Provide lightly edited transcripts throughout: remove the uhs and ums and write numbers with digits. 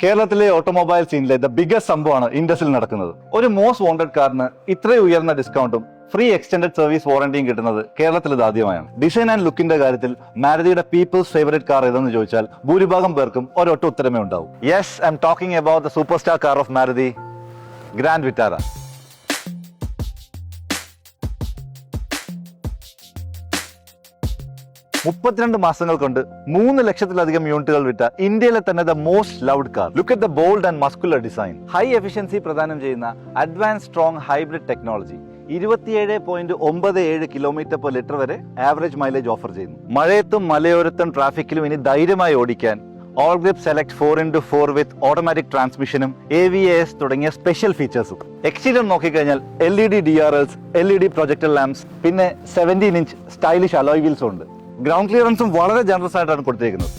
കേരളത്തിലെ automobile സീനിലെ the biggest സംഭവമാണ് ഇൻഡസിൽ നടക്കുന്നത്. ഒരു മോസ്റ്റ് വാണ്ടഡ് കാറിന് ഇത്രയും ഉയർന്ന ഡിസ്കൗണ്ടും ഫ്രീ എക്സ്റ്റൻഡഡ് സർവീസ് വാറന്റിയും കിട്ടുന്നത് കേരളത്തിൽ ഇത് ആദ്യമായാണ്. ഡിസൈൻ ആൻഡ് ലുക്കിന്റെ കാര്യത്തിൽ മാരുതിയുടെ പീപ്പിൾസ് ഫേവറേറ്റ് കാർ ഏതെന്ന് ചോദിച്ചാൽ ഭൂരിഭാഗം പേർക്കും ഒരൊറ്റ ഉത്തരമേ ഉണ്ടാവും. Yes, I am talking about the super star car of Maruti, grand Vitara. 32 മാസങ്ങൾ കൊണ്ട് 3 ലക്ഷത്തിലധികം യൂണിറ്റുകൾ വിറ്റ ഇന്ത്യയിലെ തന്നെ the most loved car. Look at the bold and muscular design. High efficiency പ്രദാനം ചെയ്യുന്ന advance strong hybrid technology 27.97 kilometre per litre വരെ ആവറേജ് മൈലേജ് ഓഫർ ചെയ്യുന്നു. മഴയത്തും മലയോരത്തും ട്രാഫിക്കിലും ഇനി ധൈര്യമായി ഓടിക്കാൻ ഓൾ ഗ്രിപ്പ് സെലക്ട് 4x4 വിത്ത് ഓട്ടോമാറ്റിക് ട്രാൻസ്മിഷനും AVAS തുടങ്ങിയ സ്പെഷ്യൽ ഫീച്ചേഴ്സും. എക്സ്റ്റീരിയർ നോക്കിക്കഴിഞ്ഞാൽ LED DRLs, LED projector lamps, പിന്നെ 17 ഇഞ്ച് സ്റ്റൈലിഷ് അലോയ് വീൽസും ഉണ്ട്. ഗ്രൗണ്ട് ക്ലിയറൻസും വളരെ ജനറസ് ആയിട്ടാണ് കൊടുത്തിരിക്കുന്നത്.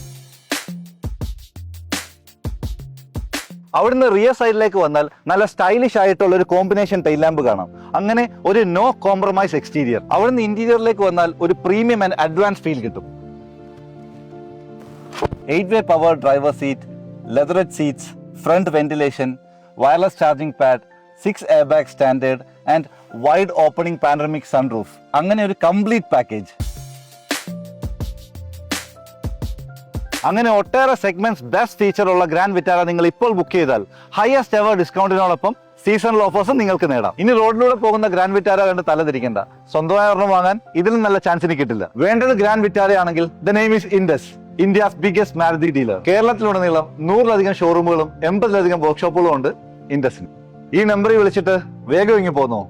അവിടുന്ന് റിയർ സൈഡിലേക്ക് വന്നാൽ നല്ല സ്റ്റൈലിഷ് ആയിട്ടുള്ള ഒരു കോമ്പിനേഷൻ ടൈൽ ലാമ്പ് കാണാം. അങ്ങനെ ഒരു നോ കോംപ്രമൈസ് എക്സ്റ്റീരിയർ. അവിടുന്ന് ഇന്റീരിയറിലേക്ക് വന്നാൽ ഒരു പ്രീമിയം ആൻഡ് അഡ്വാൻസ് ഫീൽ കിട്ടും. 8-way power driver seat, leathered seats, front ventilation, wireless charging pad, 6 airbag standard and wide opening panoramic sunroof. അങ്ങനെ ഒരു കംപ്ലീറ്റ് പാക്കേജ്. അങ്ങനെ ഒട്ടേറെ സെഗ്മെന്റ്സ് ബെസ്റ്റ് ഫീച്ചർ ഉള്ള ഗ്രാൻഡ് വിറ്റാര നിങ്ങൾ ഇപ്പോൾ ബുക്ക് ചെയ്താൽ ഹയസ്റ്റ് എവർ ഡിസ്കൗണ്ടിനോടൊപ്പം സീസണൽ ഓഫേഴ്സും നിങ്ങൾക്ക് നേടാം. ഇനി റോഡിലൂടെ പോകുന്ന ഗ്രാൻഡ് വിറ്റാര കണ്ട് തലതിരിക്കേണ്ട. സ്വന്തമായ ഒരെണ്ണം വാങ്ങാൻ ഇതിലും നല്ല ചാൻസിന് കിട്ടില്ല. വേണ്ടത് ഗ്രാൻഡ് വിറ്റാര ആണെങ്കിൽ the name is Indus, India's biggest Maruti dealer. കേരളത്തിലുടനീളം 100-ലധികം ഷോറൂമുകളും 80-ലധികം വർക്ക്ഷോപ്പുകളും ഉണ്ട് ഇൻഡസിന്. ഈ നമ്പറിൽ വിളിച്ചിട്ട് വേഗം ഇങ്ങ് പോന്നോ.